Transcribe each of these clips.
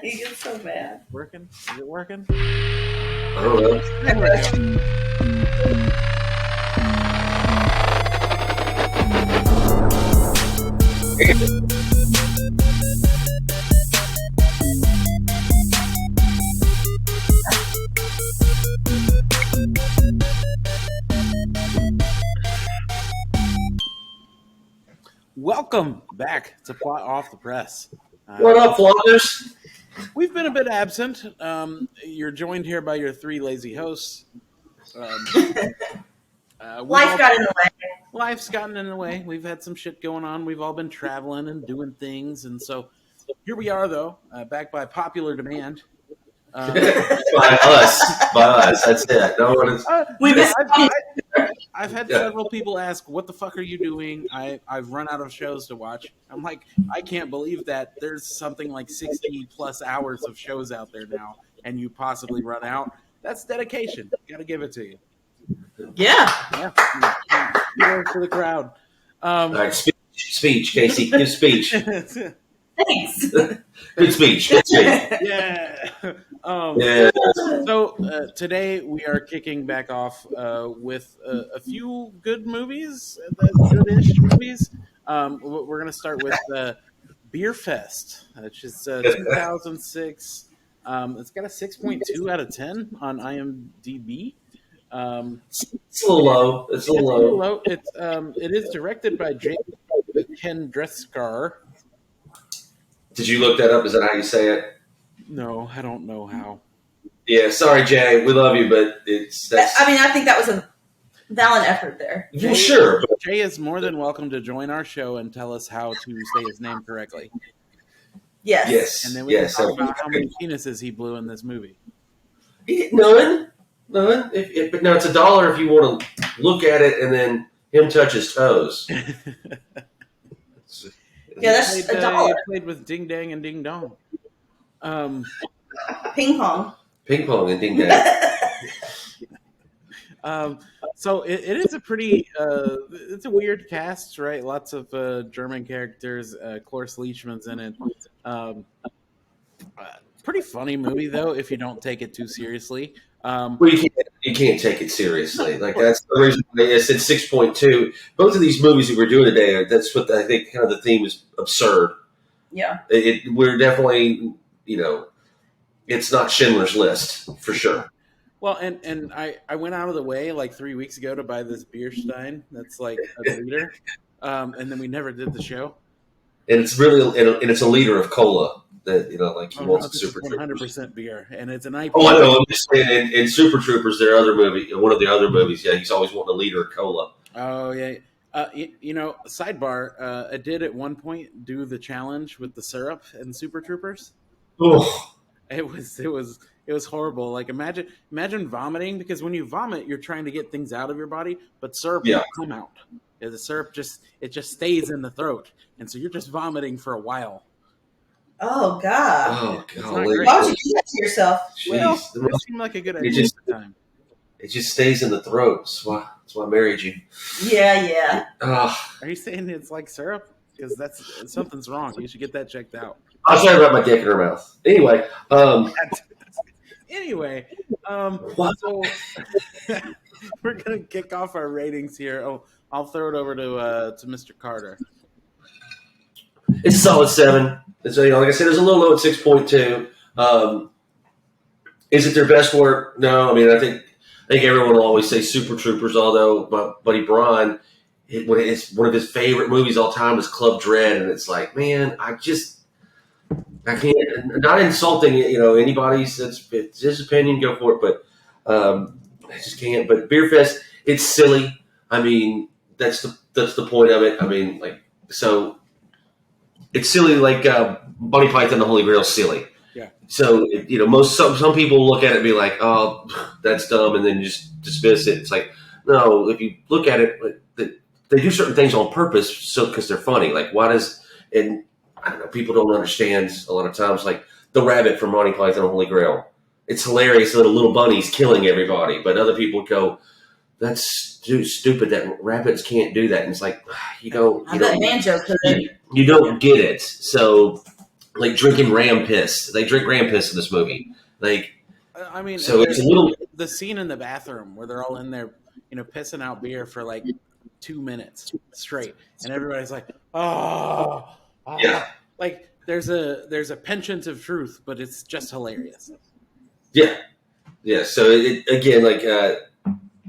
He gets so mad. Working? Is it working? I don't know. There we go. Welcome back to Plot Off the Press. What up, floggers? We've been a bit absent. You're joined here by your three lazy hosts. Life got in the way. Life's gotten in the way. We've had some shit going on. We've all been traveling and doing things. And so here we are, though, back by popular demand. By us. That's it. No one is. I've had several people ask, what the fuck are you doing? I've run out of shows to watch. I'm like, I can't believe that there's something like 60 plus hours of shows out there now, and you possibly run out. That's dedication. Gotta give it to you. Yeah. Kudos to the crowd. All right, speech, Casey. Give speech. Thanks. Good speech. Yeah. Yeah. So today we are kicking back off with a few good movies, good-ish movies. We're going to start with Beerfest, which is 2006. It's got a 6.2 out of 10 on IMDb. It's a little low. It's a little low. It is directed by Ken Dresskar. Did you look that up? Is that how you say it? No, I don't know how. Yeah, sorry, Jay. We love you, but I think that was a valiant effort there. Well, sure. But Jay is more than welcome to join our show and tell us how to say his name correctly. Yes. And then we can talk about how many penises he blew in this movie. None. But no, it's $1 if you want to look at it and then him touch his toes. Yeah, that's $1. He played with Ding Dang and Ding Dong. Ping pong. Ping pong and Ding Dang. So it is a pretty, it's a weird cast, right? Lots of German characters. Cloris Leachman's in it. Pretty funny movie, though, if you don't take it too seriously. Well, you can't take it seriously. Like, that's the reason I said 6.2. Both of these movies that we're doing today, that's what I think kind of the theme is absurd. Yeah. We're definitely, it's not Schindler's List, for sure. Well, and I went out of the way like 3 weeks ago to buy this beer stein that's like a liter, and then we never did the show. And it's really, and it's a liter of cola. That like he wants Super Troopers. 100% beer, and it's an IPA. Oh, I know. I'm just saying. In Super Troopers, their other movie, one of the other movies, yeah, he's always wanting a liter of cola. Oh yeah. Sidebar. I did at one point do the challenge with the syrup and Super Troopers. Oh, it was horrible. Like imagine vomiting, because when you vomit, you're trying to get things out of your body, but syrup won't come out. Yeah, the syrup just stays in the throat, and so you're just vomiting for a while. Oh, God. Oh, God. Why would you do that to yourself? Well, it seemed like a good idea at the time. It just stays in the throat. That's why I married you. Yeah. Are you saying it's like syrup? Because something's wrong. You should get that checked out. I'll try to wrap my dick in her mouth. Anyway. So we're going to kick off our ratings here. Oh, I'll throw it over to Mr. Carter. It's a solid 7. It's, like I said, it's a little low at 6.2. Is it their best work? No. I mean, I think everyone will always say Super Troopers, although my buddy Brian, it's one of his favorite movies all time is Club Dread, and it's like, man, I can't. Not insulting, anybody's. It's his opinion. Go for it, but I just can't. But Beerfest, it's silly. I mean, that's the point of it. I mean, so. It's silly, like Bunny Python and the Holy Grail is silly. Yeah. So some people look at it and be like, "Oh, that's dumb," and then just dismiss it. It's like, no. If you look at it, they do certain things on purpose, because they're funny. Like, and I don't know, people don't understand a lot of times. Like the rabbit from Monty Python and the Holy Grail, it's hilarious that a little bunny's killing everybody, but other people go, "That's stupid. That rabbits can't do that." And it's like, you don't get it. So like drinking ram piss. They drink ram piss in this movie. Like, I mean, so it's a little. The scene in the bathroom where they're all in there, pissing out beer for like 2 minutes straight, and everybody's like, "Oh, Yeah. Like there's a penchant of truth, but it's just hilarious. Yeah. So again, like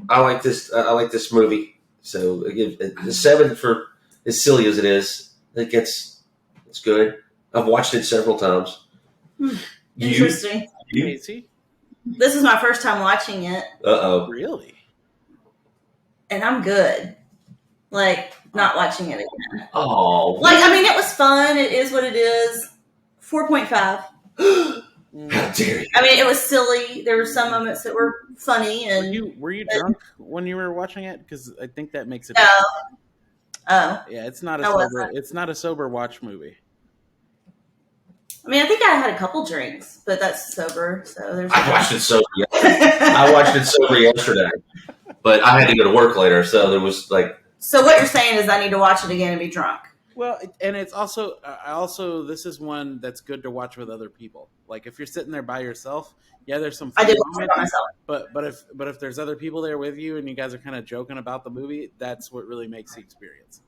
I like this movie. So again, the 7 for as silly as it is, I think it's good. I've watched it several times. Interesting. Casey? This is my first time watching it. Really? And I'm good. Like, not watching it again. Oh. Like, I mean, it was fun. It is what it is. 4.5. How dare you? I mean, it was silly. There were some moments that were funny. And were you drunk when you were watching it? Because I think that makes it. No. Oh. Yeah, it's not a sober watch movie. I mean, I think I had a couple drinks, but that's sober. So there's. I watched it sober. I watched it sober yesterday, but I had to go to work later, so there was like. So what you're saying is I need to watch it again and be drunk. Well, and it's also this is one that's good to watch with other people. Like if you're sitting there by yourself, yeah, there's some. I did watch it by myself. But if there's other people there with you and you guys are kind of joking about the movie, that's what really makes the experience.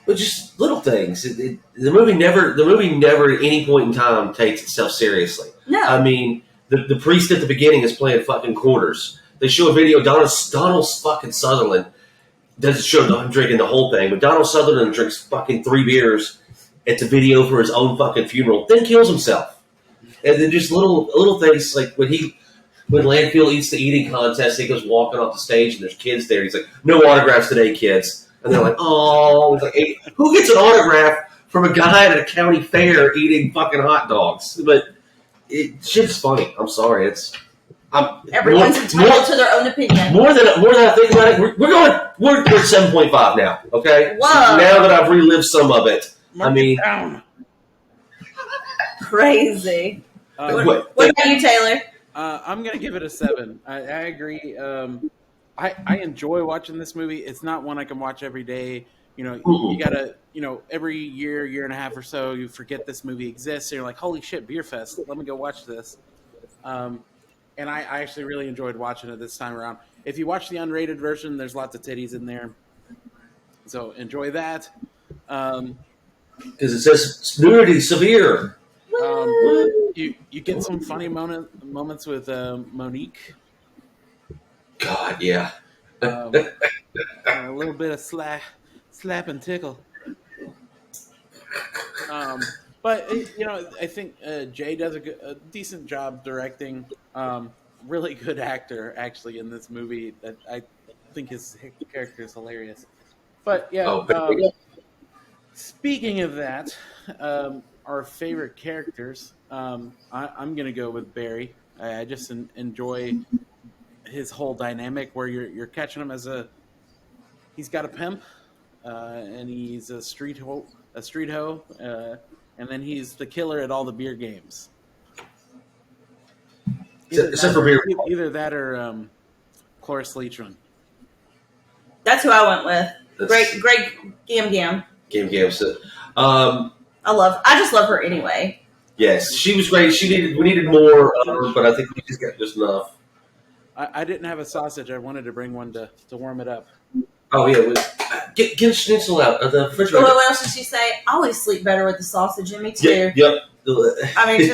But just little things. The movie never at any point in time takes itself seriously. No. I mean, the priest at the beginning is playing fucking quarters. They show a video. Donald fucking Sutherland doesn't show him drinking the whole thing, but Donald Sutherland drinks fucking 3 beers at the video for his own fucking funeral, then kills himself. And then just little things like when Landfill eats the eating contest, he goes walking off the stage and there's kids there. He's like, "No autographs today, kids." And they're like, "Oh," it's like, hey, who gets an autograph from a guy at a county fair eating fucking hot dogs? But shit's funny. I'm sorry, everyone's entitled to their own opinion. More than I think about it, we're at 7.5 now. Okay, whoa! Now that I've relived some of it, Crazy. What about you, Taylor? I'm gonna give it a 7. I agree. I enjoy watching this movie. It's not one I can watch every day. You gotta, every year and a half or so, you forget this movie exists. And you're like, holy shit, Beerfest. Let me go watch this. And I actually really enjoyed watching it this time around. If you watch the unrated version, there's lots of titties in there. So enjoy that. Because it says nudity severe. You get some funny moments with Monique. God, yeah. A little bit of slap and tickle. But I think Jay does a decent job directing. Really good actor, actually, in this movie. That I think his character is hilarious. But yeah, speaking of that, our favorite characters. I'm going to go with Barry. I just enjoy his whole dynamic where you're catching him as he's got a pimp, and he's a street hoe, and then he's the killer at all the beer games. Except for beer. Either that or Cloris Leachman. That's who I went with. Great Gam Gam. Gam Gam. So, I just love her anyway. Yes, she was great. We needed more of her, but I think we just got just enough. I didn't have a sausage. I wanted to bring one to warm it up. Oh yeah, get a schnitzel out of the refrigerator. What else did she say? I always sleep better with the sausage in me too. Yep. I mean,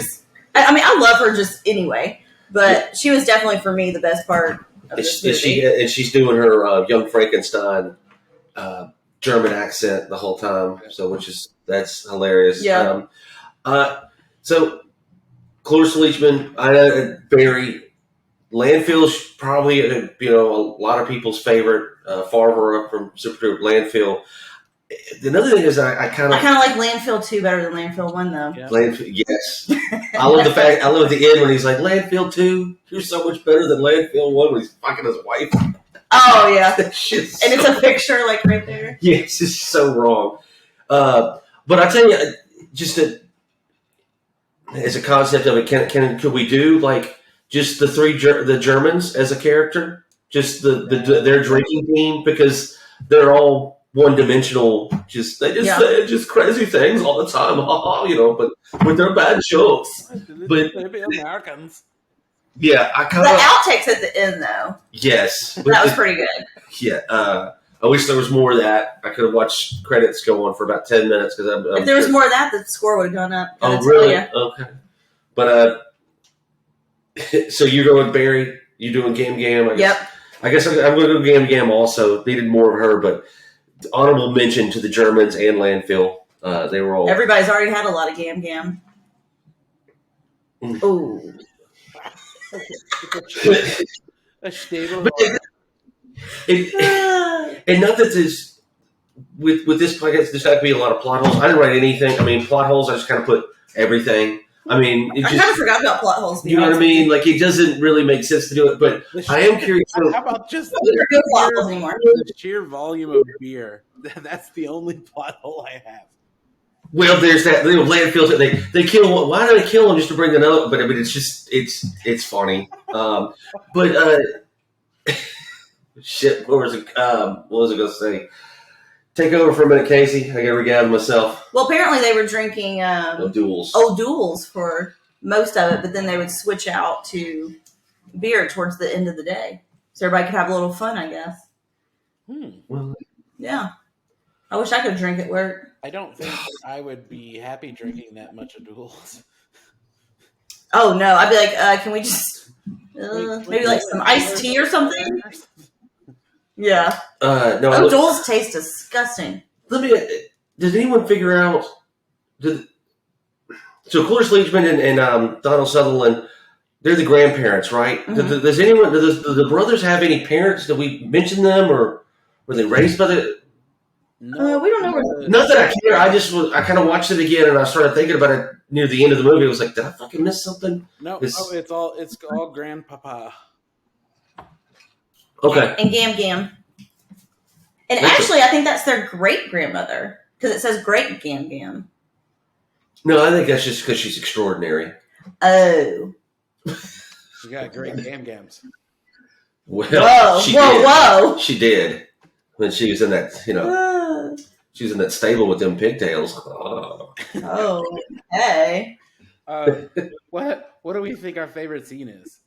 I love her just anyway, but she was definitely for me the best part of this movie. And she's doing her young Frankenstein German accent the whole time, so that's hilarious. Yeah. So Cloris Leachman, Barry. Landfill's probably a lot of people's favorite. Farver from Super Troop, Landfill. Another thing is I kind of like Landfill 2 better than Landfill 1 though. Yeah. Landfill, yes. I love the fact. I love the end when he's like, Landfill 2, you're so much better than Landfill 1 when he's fucking his wife. Oh yeah, That shit's and it's a picture like right there. Yes, it's so wrong. But I tell you, just as a concept of it, could we do like just the Germans as a character, just their drinking team, because they're all one-dimensional. They just say just crazy things all the time, but they're bad jokes. But they'd be Americans. Yeah, I kind the of outtakes at the end though. Yes, that was pretty good. Yeah, I wish there was more of that. I could have watched credits go on for about 10 minutes because if there was more of that, the score would have gone up. Oh, really? Okay. But so you're going Barry? You doing Gam? Yep. I guess I'm going to go Gam also. Needed more of her, but honorable mention to the Germans and Landfill. They were all. Everybody's already had a lot of Gam. Ooh. A stable. And not that this with this podcast, there's not to be a lot of plot holes. I didn't write anything. I mean, plot holes. I just kind of put everything. I mean, I kind of forgot about plot holes. You know what I mean? Like, it doesn't really make sense to do it. But I am curious. How about just the sheer volume of beer? That's the only plot hole I have. Well, there's that landfill. They kill. Why do they kill him just to bring another? But I mean, it's just it's funny. But shit. What was it going to say? Take over for a minute, Casey. I got to regather myself. Well, apparently they were drinking O'Doul's for most of it, but then they would switch out to beer towards the end of the day, so everybody could have a little fun, I guess. Well, yeah. I wish I could drink at work. I don't think I would be happy drinking that much O'Doul's. Oh no! I'd be like, can we just maybe like some iced tea or something? Yeah. No. O'Doul's taste disgusting. Did anyone figure out? So Cloris Leachman and Donald Sutherland, they're the grandparents, right? Mm-hmm. Does anyone? Do the brothers have any parents? Did we mention them, or were they raised by the? No, we don't know. Not that I care. I kind of watched it again, and I started thinking about it near the end of the movie. I was like, did I fucking miss something? No, it's all grandpapa. Okay. And Gam. And actually, I think that's their great grandmother because it says great Gam. No, I think that's just because she's extraordinary. Oh. She got great gams. Well, whoa! She did when she was in that, she was in that stable with them pigtails. Oh, hey. What do we think our favorite scene is?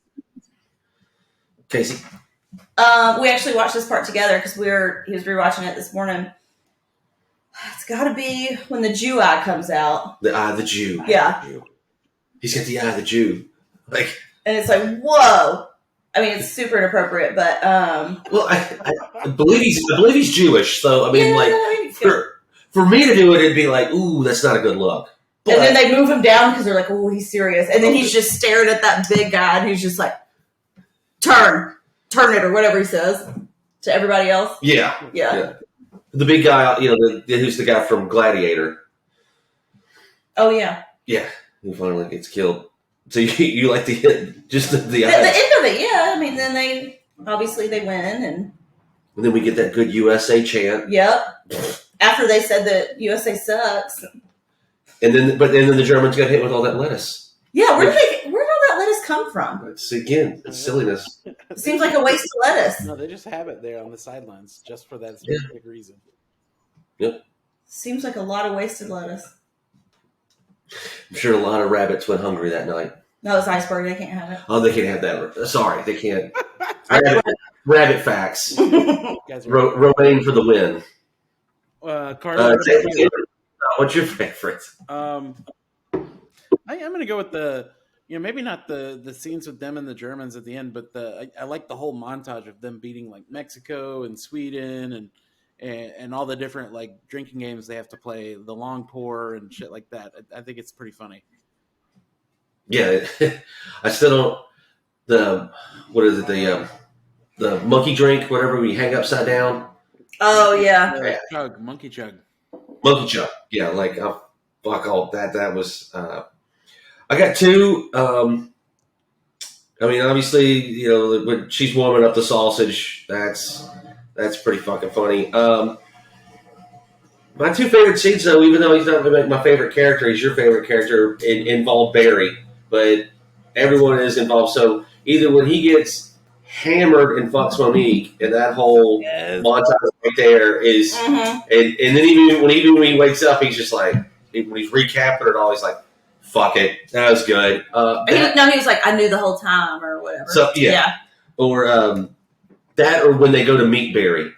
Casey? We actually watched this part together because he was rewatching it this morning. It's got to be when the Jew eye comes out. The eye of the Jew. Yeah. He's got the eye of the Jew. And it's like, whoa. I mean, it's super inappropriate, but well, I believe he's Jewish, so I mean, for me to do it, it'd be like, ooh, that's not a good look. But, and then they move him down because they're like, oh, he's serious, and then he's just staring at that big guy, and he's just like, turn it, or whatever he says to everybody else. Yeah. The big guy, who's the guy from Gladiator. Oh yeah. Yeah, who finally gets killed. So you like to hit just the end of it, yeah. I mean, then they win, and then we get that good USA chant. Yep. After they said that USA sucks, and then the Germans got hit with all that lettuce. Yeah, where did all that lettuce come from? It's silliness. It seems like a waste of lettuce. No, they just have it there on the sidelines just for that specific reason. Yep. Seems like a lot of wasted lettuce. I'm sure a lot of rabbits went hungry that night. No, it's iceberg. They can't have it. Oh, they can't have that. Sorry, they can't. Rabbit facts. Romaine for the win. Carter, what's your favorite? I'm going to go with the, maybe not the scenes with them and the Germans at the end, but I like the whole montage of them beating like Mexico and Sweden and all the different like drinking games they have to play, the long pour and shit like that. I think it's pretty funny. Yeah, I still don't. The monkey drink, whatever we hang upside down. Oh yeah, monkey chug. Monkey chug. Yeah, like fuck all that. That was. I got two. I mean, obviously, when she's warming up the sausage, that's pretty fucking funny. My two favorite scenes, though, even though he's not my favorite character, he's your favorite character, involve Barry, but everyone is involved. So either when he gets hammered and fucks Monique, and that whole montage right there is, and then even when he wakes up, he's just like, when he's recapping it all, he's like, fuck it, that was good. He was like, I knew the whole time, or whatever. So yeah. Or that, or when they go to meet Barry,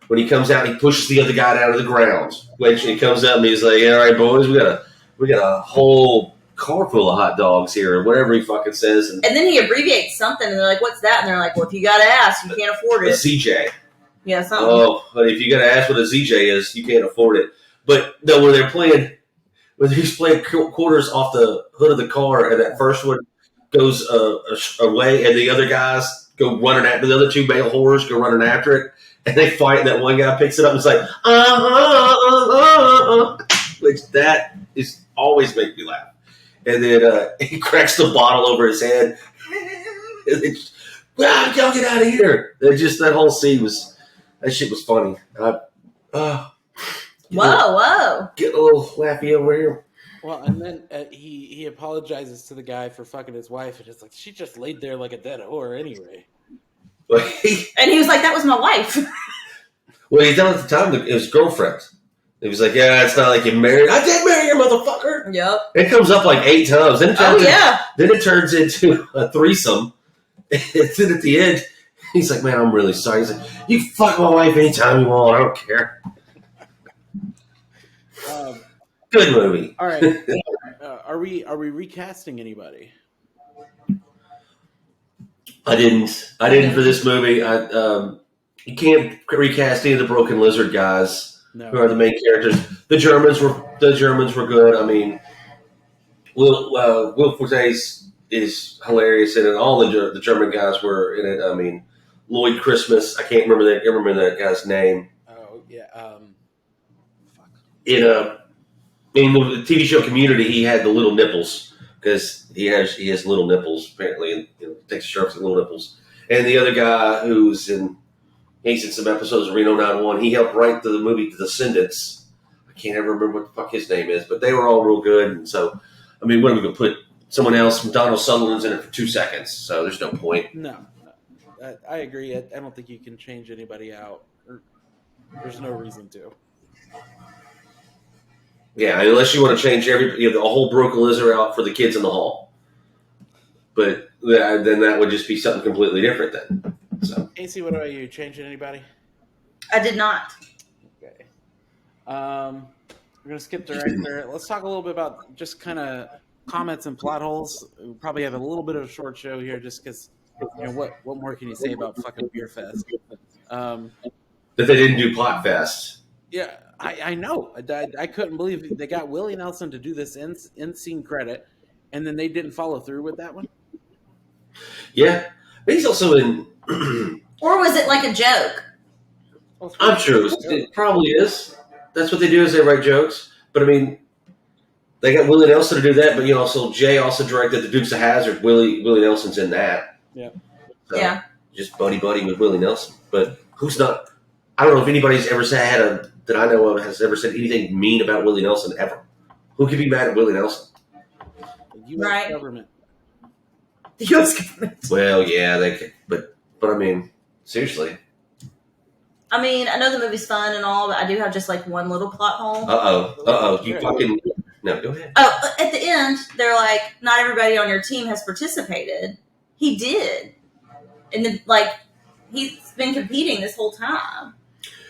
when he comes out, he pushes the other guy down to the ground. Which he comes up and he's like, "All right, boys, we got a whole car full of hot dogs here," or whatever he fucking says. And then he abbreviates something, and they're like, "What's that?" And they're like, "Well, if you got to ask, you can't afford it." A ZJ. Yeah, something. Oh, but if you got to ask what a ZJ is, you can't afford it. But no, when he's playing quarters off the hood of the car, and that first one goes away, and the other guys go running after the other two male whores go running after it, and they fight, and that one guy picks it up and is like, which that is always make me laugh. And then he cracks the bottle over his head. And y'all get out of here. That whole scene that shit was funny. Whoa. Getting a little laughy over here. Well, and then he apologizes to the guy for fucking his wife, and it's like, she just laid there like a dead whore anyway. And he was like, that was my wife. Well, he thought at the time it was girlfriend. He was like, yeah, it's not like you married. I did marry your motherfucker. Yep. It comes up like 8 times. Then it turns into a threesome. And then at the end, he's like, man, I'm really sorry. He's like, you fuck my wife anytime you want. I don't care. Good movie. All right. Are we recasting anybody? I didn't for this movie. You can't recast any of the Broken Lizard guys who are the main characters. The Germans were good. I mean, Will Forte is hilarious in it. All the German guys were in it. I mean, Lloyd Christmas. I can't remember that guy's name. Oh yeah. In the TV show Community, he had the little nipples because he has little nipples apparently, and takes a shirt with little nipples. And the other guy he's in some episodes of Reno 911. He helped write the movie The Descendants. I can't ever remember what the fuck his name is, but they were all real good. And so, I mean, what are we going to put someone else? Donald Sutherland's in it for 2 seconds, so there's no point. No. I agree. I don't think you can change anybody out. There's no reason to. Yeah, unless you want to change the whole Broken Lizard out for the kids in the hall. But then that would just be something completely different then. So, Casey, what about you? Changing anybody? I did not. Okay. We're gonna skip right there. Let's talk a little bit about just kind of comments and plot holes. We probably have a little bit of a short show here, just because what more can you say about fucking Beerfest? That they didn't do Plot Fest. Yeah, I know. I couldn't believe they got Willie Nelson to do this in-scene credit, and then they didn't follow through with that one. Yeah, but he's also in. Or was it like a joke? I'm sure it probably is. That's what they do, is they write jokes. But I mean, they got Willie Nelson to do that. But also Jay also directed The Dukes of Hazzard. Willie Nelson's in that. Yeah. So, yeah. Just buddy with Willie Nelson. But who's not? I don't know if anybody's ever that I know of has ever said anything mean about Willie Nelson ever. Who could be mad at Willie Nelson? The U.S. government. The U.S. government. Well, yeah, they could, but I mean, seriously. I mean, I know the movie's fun and all, but I do have just like one little plot hole. You fucking no. Go ahead. Oh, at the end, they're like, not everybody on your team has participated. He did, and then he's been competing this whole time.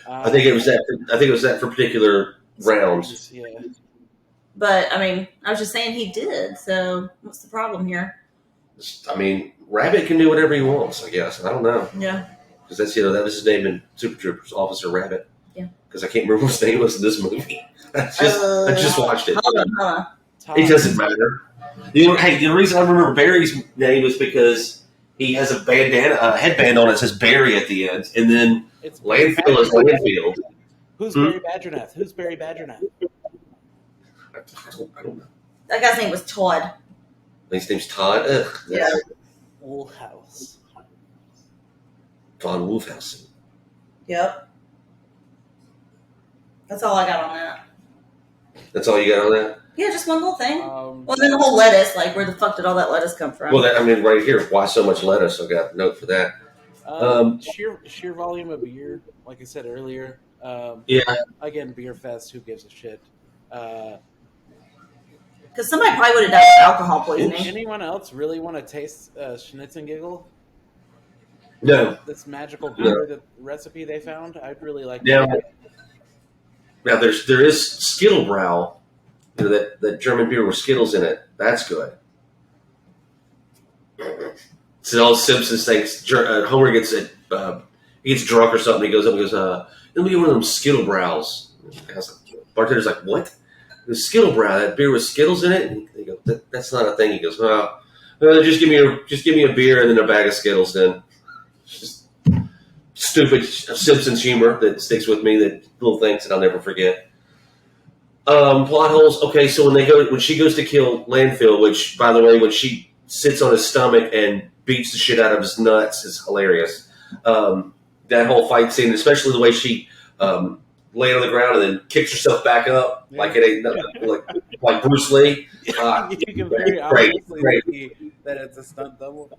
I think it was that for particular rounds. Yeah. But I mean, I was just saying he did. So what's the problem here? I mean, Rabbit can do whatever he wants. I guess I don't know. Yeah. Because that's that was his name in Super Troopers, Officer Rabbit. Yeah. Because I can't remember what his name was in this movie. I just watched it. It doesn't matter. The reason I remember Barry's name is because he has a headband on it that says Barry at the end, and then Landfill is Landfield. Who's Barry Badgernath? Who's Barry Badgernath? I don't know. That guy's name was Todd. His name's Todd. Yeah. Wolfhouse. Von Wolfhouse. Yep. That's all I got on that. That's all you got on that? Yeah, just one little thing. Well, then the whole lettuce, where the fuck did all that lettuce come from? Well, right here, why so much lettuce? I got a note for that. Sheer volume of beer, like I said earlier. Yeah. Again, Beerfest. Who gives a shit? Because somebody probably would have died of alcohol poisoning. Anyone else really want to taste Schnitzengigel? No. This magical beer, the recipe they found. I'd really like to. Now there is Skittlebrau. You know, that German beer with Skittles in it. That's good. So all Simpsons things. Homer gets he gets drunk or something. He goes up and goes, "Let me get one of them Skittlebraus." Bartender's like, "What?" The Skittlebrow, that beer with Skittles in it. And they go, "That's not a thing." He goes, just give me a beer and then a bag of Skittles." Then just stupid Simpsons humor that sticks with me. That little things that I'll never forget. Plot holes. Okay, so when she goes to kill Landfill, which, by the way, when she sits on his stomach and beats the shit out of his nuts is hilarious. That whole fight scene, especially the way she lay on the ground and then kicks herself back up like it ain't nothing, like Bruce Lee. You can very obviously see that it's a stunt double.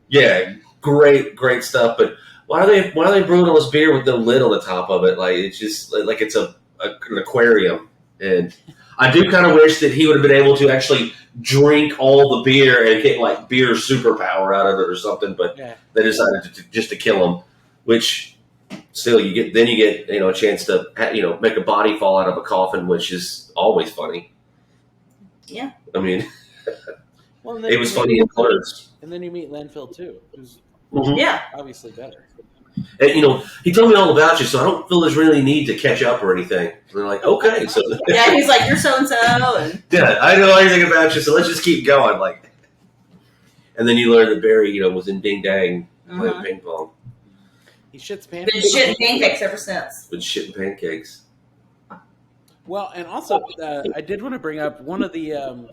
Yeah, great stuff. But why are they brewing all this beer with no lid on the top of it? Like it's just like it's an aquarium. And I do kind of wish that he would have been able to actually drink all the beer and get like beer superpower out of it or something. But they decided to kill him, which still you get a chance to make a body fall out of a coffin, which is always funny. Yeah, I mean, it was funny in words. And then you meet Landfill too, who's obviously better. And, he told me all about you, so I don't feel there's really need to catch up or anything. And they're like, okay. So yeah, he's like, you're so-and-so. And yeah, I know everything about you, so let's just keep going. Like, and then you learn that Barry, was in Ding Dang playing ping pong. He shits pancakes. Been shitting pancakes ever since. Been shitting pancakes. Well, and also, I did want to bring up one of the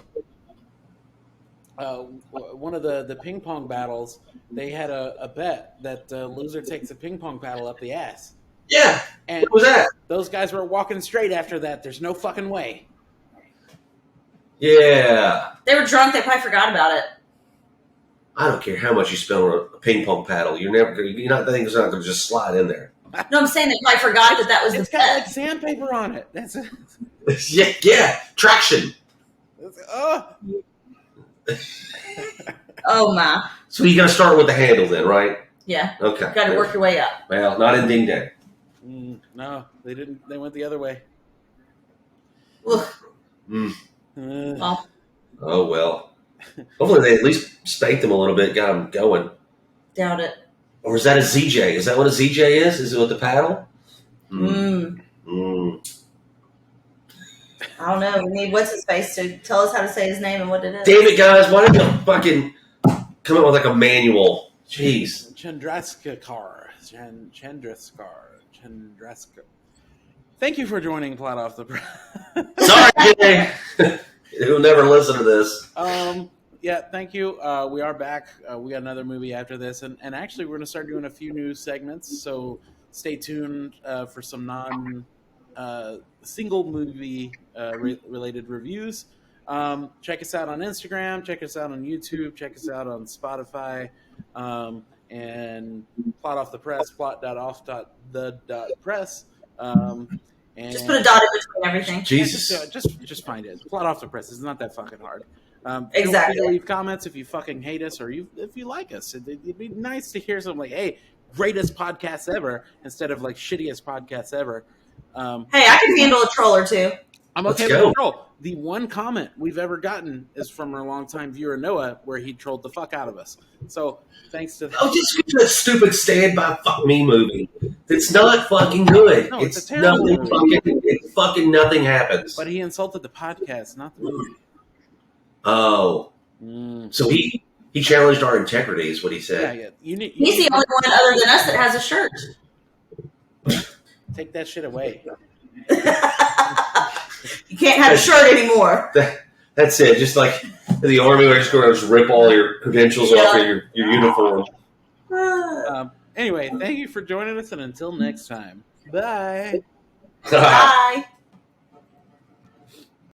ping pong battles. They had a bet that the loser takes a ping pong paddle up the ass. Yeah. And what was that? Those guys were walking straight after that. There's no fucking way. Yeah. They were drunk. They probably forgot about it. I don't care how much you spend on a ping pong paddle. You're not going to just slide in there. No, I'm saying they probably forgot that was it's the got bet. like sandpaper on it. That's it. Yeah. Traction. Oh my! So you got to start with the handle then, right? Yeah. Okay. Got to work your way up. Well, not in Ding Dang. No, they didn't. They went the other way. Oh well. Hopefully they at least spanked him a little bit, got him going. Doubt it. Or is that a ZJ? Is that what a ZJ is? Is it with the paddle? I don't know. We need what's his face to tell us how to say his name and what it is. Damn it, guys! Why didn't you fucking come up with like a manual? Jeez. Chandraskar. Thank you for joining Plot Off the Press. Sorry, Jay. He'll never listen to this. Yeah, thank you. We are back. We got another movie after this, and actually we're going to start doing a few new segments. So stay tuned for some single movie related reviews. Check us out on Instagram. Check us out on YouTube. Check us out on Spotify. And Plot Off the Press. Plot.off.the.press. And just put a dot in between everything. Jesus. Just find it. Plot Off the Press. It's not that fucking hard. Exactly. Feel free to leave comments if you fucking hate us or if you like us. It'd be nice to hear something like, hey, greatest podcast ever instead of like shittiest podcasts ever. Hey, I can handle a troll or two. I'm okay with a troll. The one comment we've ever gotten is from our longtime viewer Noah, where he trolled the fuck out of us. So thanks to just that stupid Stand By Fuck Me movie. It's not fucking good. No, it's a terrible movie. Fucking nothing happens. But he insulted the podcast, not the movie. Oh, so he challenged our integrity, is what he said. Yeah. He's the only one other than us that has a shirt. Take that shit away. You can't have a shirt anymore. That's it. Just like the army, where you're going to just rip all your credentials off of your uniform. Anyway, thank you for joining us, and until next time, bye. Bye.